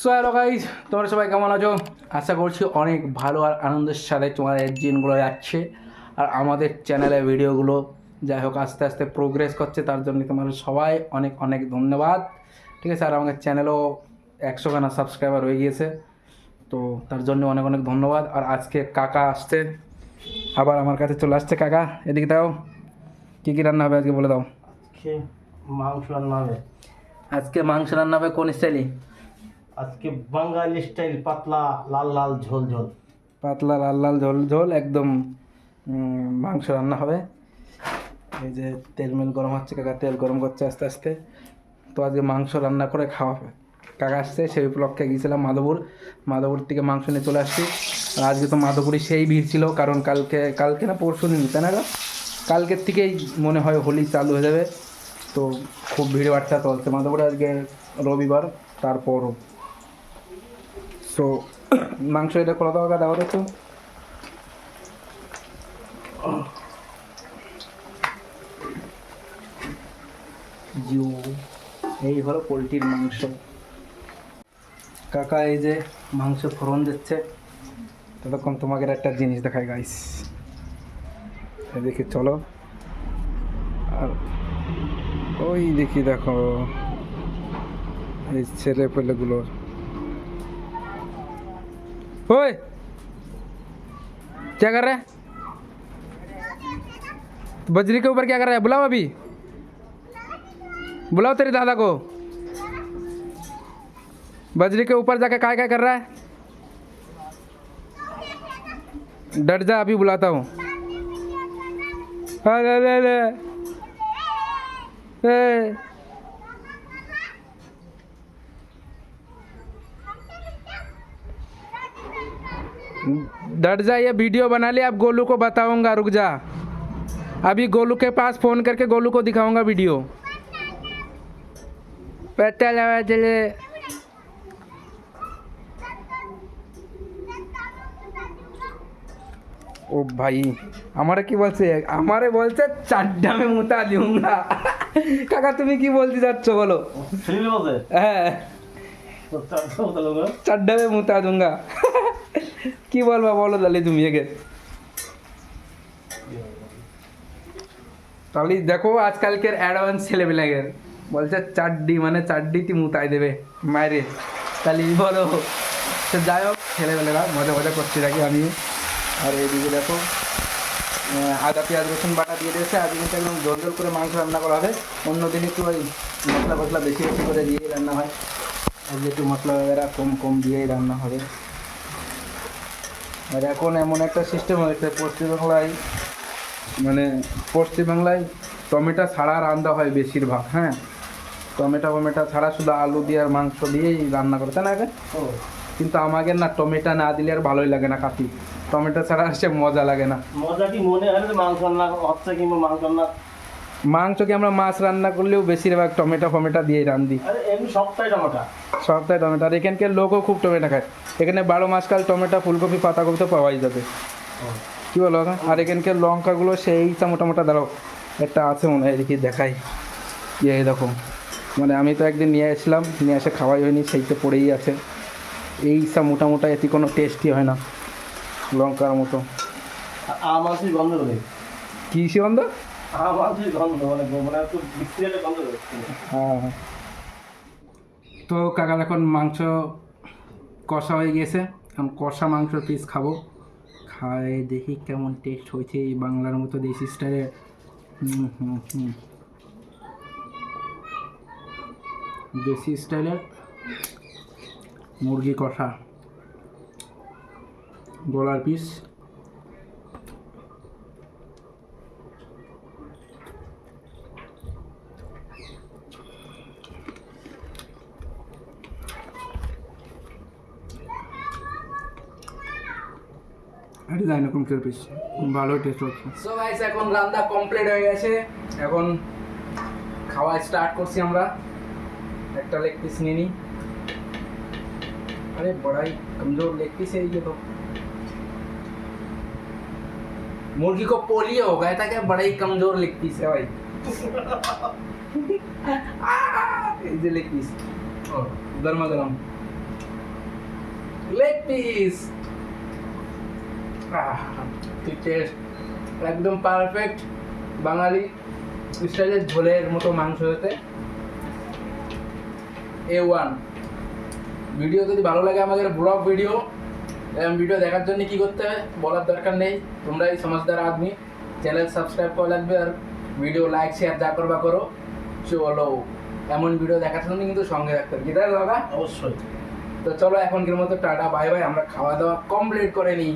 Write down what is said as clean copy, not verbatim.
So hello guys, তোমরা সবাই কেমন আছো? আশা করছি অনেক ভালো আর আনন্দের সাথে তোমাদের দিনগুলো যাচ্ছে। আর আমাদের চ্যানেলে ভিডিওগুলো যাই হোক আস্তে আস্তে প্রোগ্রেস করছে, তার জন্য তোমাদের সবাই অনেক অনেক ধন্যবাদ। ঠিক আছে, আর আমাদের চ্যানেলও 100খানা সাবস্ক্রাইবার হয়ে গিয়েছে, তো তার জন্য অনেক অনেক ধন্যবাদ। আর আজকে কাকা আসছে, আবার আমার কাছে চলে আসছে। কাকা এদিকে দাও, কী কী রান্না হবে আজকে বলে দাও। মাংস রান্না হবে। আজকে মাংস রান্না হবে কোন স্টাইলে? আজকে বাঙালি স্টাইল, পাতলা লাল লাল ঝোল ঝোল। পাতলা লাল লাল ঝোল ঝোল একদম মাংস রান্না হবে। এই যে তেল মেল গরম হচ্ছে, কাকা তেল গরম করছে আস্তে আস্তে। তো আজকে মাংস রান্না করে খাওয়া হবে। কাকা আসছে, সেই উপলক্ষে গিয়েছিলাম মাধবপুর থেকে মাংস নিয়ে চলে আসছি। আর আজকে তো মাধবপুরে সেই ভিড় ছিল, কারণ কালকে না পরশু দিন, তাই না গো? কালকের থেকেই মনে হয় হোলি চালু হয়ে যাবে, তো খুব ভিড় বাড়টা চলছে মাধবপুরে। আজকে রবিবার, তারপরও সো মাংস এটা করে দাও, দাও একটু। জিও, এই হলো পোলট্রির মাংস। কাকা এই যে মাংস ফোড়ন দিচ্ছে, ততক্ষণ তোমাকে একটা জিনিস দেখায় গাইস, এদিকে চলো। আর ওই দেখি, দেখো এই ছেলে পেলেগুলোর, ओए क्या कर रहा है? बजरी के ऊपर क्या कर रहा है? बुलाओ अभी, बुलाओ तेरे दादा को। बजरी के ऊपर जाके काय काय कर रहा है? डट जा, अभी बुलाता हूँ। अरे अरे अरे डट जा, ये वीडियो बना लिया, अब गोलू को बताऊंगा, रुक जा। अभी गोलू के पास फ़ोन करके गोलू को दिखाऊंगा वीडियो। पता लगा चले। ও ভাই, আমারে কি বলছে? আমারে বলছে চাড্ডা মে মুতা দিউঙ্গা। কাকা তুমি কি বলতে যাচ্ছ বলো? হ্যাঁ, চাড্ডা মে মুতা दूंगा। কি বলবা বলো তাহলে তুমি একে। তাহলে দেখো আজকালকের অ্যাডভান্স ছেলেবেলাগের বলছে চাড্ডি মানে চাড্ডিটি মুতাই দেবে মায়েরে, তাহলে বলো। তো যাই হোক, ছেলেবেলারা মজা মজা করতে থাকি আমি। আর এইদিকে দেখো আদা পেঁয়াজ রসুন বাটা দিয়ে দিয়েছে। আজকে কিন্তু একদম জল জল করে মাংস রান্না করা হবে। অন্যদিন একটু ওই মশলা ফসলা বেশি বেশি করে দিয়েই রান্না হয়, আজকে একটু মশলা বগেরা কম কম দিয়েই রান্না হবে। আর এখন এমন একটা সিস্টেম হয়েছে পশ্চিমবাংলায় টমেটো ছাড়া রান্না হয় বেশিরভাগ। হ্যাঁ, টমেটো ছাড়া শুধু আলু দিয়ে আর মাংস দিয়েই রান্না করে, তাই না? কিন্তু আমাদের না টমেটো না দিলে আর ভালোই লাগে না কাকি, টমেটো ছাড়া সে মজা লাগে না। মজা কি মনে হয় যে মাংস রান্না হচ্ছে, কিংবা মাংসকে আমরা মাছ রান্না করলেও বেশিরভাগ টমেটো দিয়েই রান্ধি। এমনি সপ্তাহে টমেটো। আর এখানকার লোকও খুব টমেটো খায়। এখানে 12 মাস কাল টমেটো, ফুলকপি, পাতাকপি তো পাওয়াই যাবে, কি বলো? আর এখানকার লঙ্কাগুলো সেই মোটা দাঁড়াও একটা আছে মনে হয়, এদিকে দেখাই। এই দেখো, মানে আমি তো একদিন নিয়ে এসেছিলাম, নিয়ে এসে খাওয়াই হয়নি, সেইটা পড়েই আছে। এই মোটা এতে কোনো টেস্টই হয় না লঙ্কার মতো। গন্ধ হবে, কিসে গন্ধ? হ্যাঁ, তো কাকা এখন মাংস কষা হয়ে গিয়েছে, এখন কষা মাংস পিস খাবো। খাই দেখি কেমন টেস্ট হয়েছে এই বাংলার মতো দেশি স্টাইলে। দেশি স্টাইলের মুরগি কষা, গলার পিস। ডিজাইন এরকম পিস ভালো টেস্ট হচ্ছে। সো গাইস, এখন রান্না কমপ্লিট হয়ে গেছে, এখন খাওয়া স্টার্ট করছি আমরা। একটা লেগ পিস নিয়ে নিই। अरे बड़ा ही कमजोर लेग पीस है ये तो। मुर्गी को पोलियो हो गया था क्या? बड़ा ही कमजोर लेग पीस है भाई। लेग पीस गर्मा गर्म লেগ পিস টেস্ট একদম পারফেক্ট বাঙালি স্টাইলের ঝোলের মতো মাংস হতে A1 ভিডিও যদি ভালো লাগে আমাদের ব্লগ ভিডিও ভিডিও দেখার জন্য কি করতে হয় বলার দরকার নেই, তোমরা এই সমাজদার আদমি চ্যানেল সাবস্ক্রাইব করে রাখবে আর ভিডিও লাইক শেয়ার যা করবা করো। চলো এমন ভিডিও দেখার জন্য কিন্তু সঙ্গে রাখতে হবে, কি তাই দাদা? অবশ্যই। তো চলো এখনকার মতো টাটা বাই বাই, আমরা খাওয়া দাওয়া কমপ্লিট করে নিই।